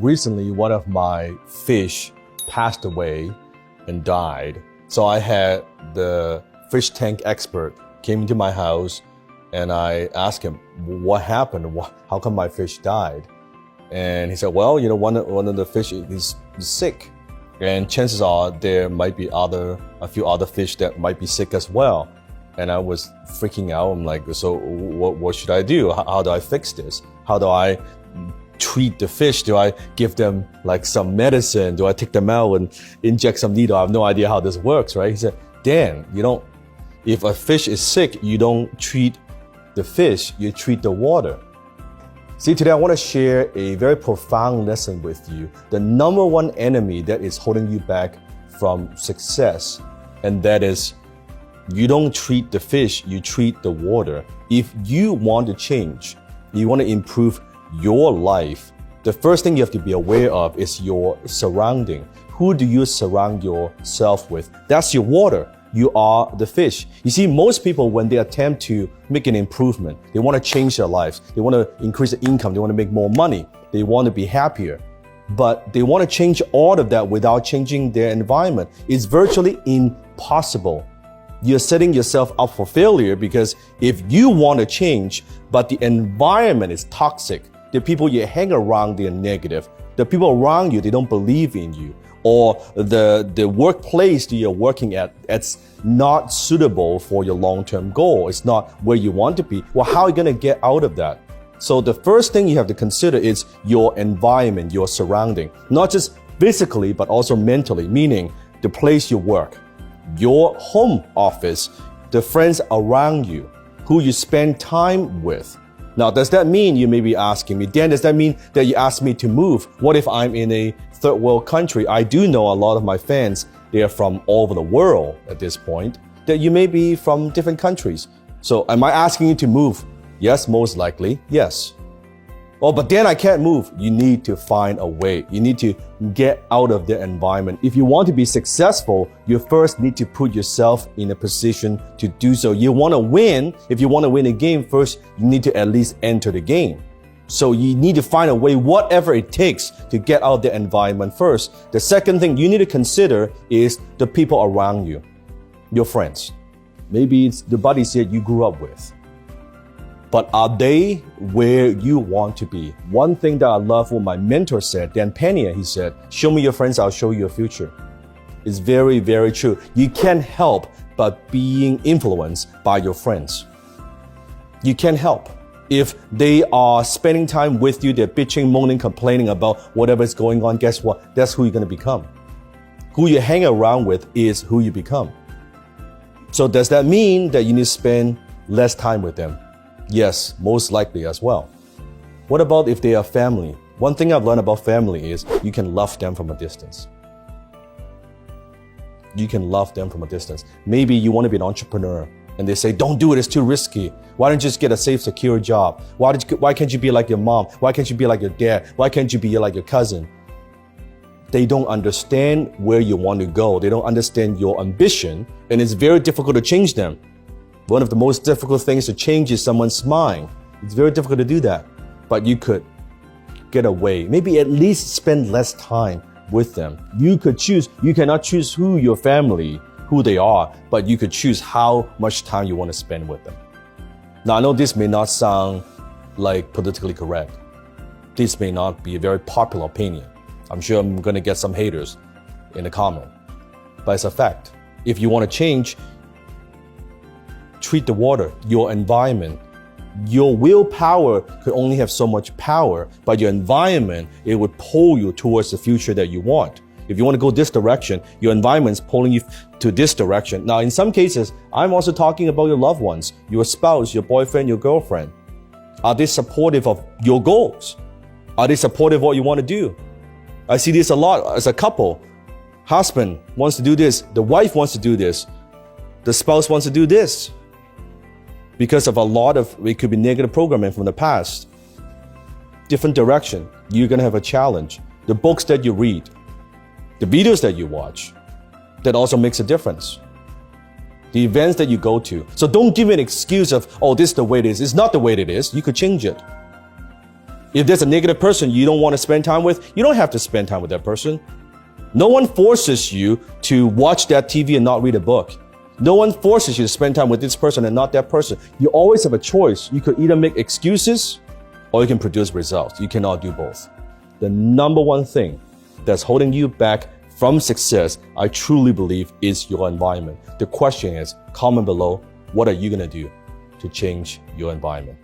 recently one of my fish passed away and died. So I had the fish tank expert came into my house and I asked him, what happened? How come my fish died? And he said, well, one of the fish is sick. And chances are there might be a few other fish that might be sick as well. And I was freaking out. I'm like, so what should I do? How do I fix this? How do I treat the fish? Do I give them like some medicine? Do I take them out and inject some needle? I have no idea how this works, right? He said, Dan, if a fish is sick, you don't treat the fish, you treat the water. See, today I want to share a very profound lesson with you. The number one enemy that is holding you back from success, and that is you don't treat the fish, you treat the water. If you want to change, you want to improve your life, the first thing you have to be aware of is your surrounding. Who do you surround yourself with? That's your water. You are the fish. You see, most people, when they attempt to make an improvement, they want to change their lives. They want to increase their income. They want to make more money. They want to be happier. But they want to change all of that without changing their environment. It's virtually impossible. You're setting yourself up for failure because if you want to change, but the environment is toxic, the people you hang around, they're negative. The people around you, they don't believe in you. Or the workplace that you're working at, it's not suitable for your long-term goal. It's not where you want to be. Well, how are you going to get out of that? So the first thing you have to consider is your environment, your surrounding, not just physically, but also mentally, meaning the place you work, your home office, the friends around you, who you spend time with. Now, does that mean, you may be asking me, Dan, does that mean that you asked me to move? What if I'm in a third world country? I do know a lot of my fans, they are from all over the world at this point, that you may be from different countries. So am I asking you to move? Yes, most likely, yes. Oh, but then I can't move. You need to find a way. You need to get out of the environment. If you want to be successful, you first need to put yourself in a position to do so. You want to win. If you want to win a game, first, you need to at least enter the game. So you need to find a way, whatever it takes, to get out of the environment first. The second thing you need to consider is the people around you, your friends. Maybe it's the buddies that you grew up with. But are they where you want to be? One thing that I love what my mentor said, Dan Pena, he said, show me your friends, I'll show you your future. It's very, very true. You can't help but being influenced by your friends. You can't help. If they are spending time with you, they're bitching, moaning, complaining about whatever is going on, guess what? That's who you're going to become. Who you hang around with is who you become. So does that mean that you need to spend less time with them? Yes, most likely as well. What about if they are family? One thing I've learned about family is you can love them from a distance. You can love them from a distance. Maybe you want to be an entrepreneur and they say, don't do it, it's too risky. Why don't you just get a safe, secure job? Why can't you be like your mom? Why can't you be like your dad? Why can't you be like your cousin? They don't understand where you want to go. They don't understand your ambition, and it's very difficult to change them. One of the most difficult things to change is someone's mind. It's very difficult to do that. But you could get away. Maybe at least spend less time with them. You could choose. You cannot choose who your family, who they are, but you could choose how much time you want to spend with them. Now, I know this may not sound like politically correct. This may not be a very popular opinion. I'm sure I'm going to get some haters in the comment. But it's a fact. If you want to change, treat the water, your environment. Your willpower could only have so much power, but your environment, it would pull you towards the future that you want. If you want to go this direction, your environment's pulling you to this direction. Now, in some cases, I'm also talking about your loved ones, your spouse, your boyfriend, your girlfriend. Are they supportive of your goals? Are they supportive of what you want to do? I see this a lot as a couple. Husband wants to do this. The wife wants to do this. The spouse wants to do this. Because of a lot of, it could be negative programming from the past. Different direction. You're going to have a challenge. The books that you read, the videos that you watch, that also makes a difference. The events that you go to. So don't give me an excuse of, oh, this is the way it is. It's not the way it is. You could change it. If there's a negative person you don't want to spend time with, you don't have to spend time with that person. No one forces you to watch that TV and not read a book. No one forces you to spend time with this person and not that person. You always have a choice. You could either make excuses or you can produce results. You cannot do both. The number one thing that's holding you back from success, I truly believe, is your environment. The question is, comment below, what are you going to do to change your environment?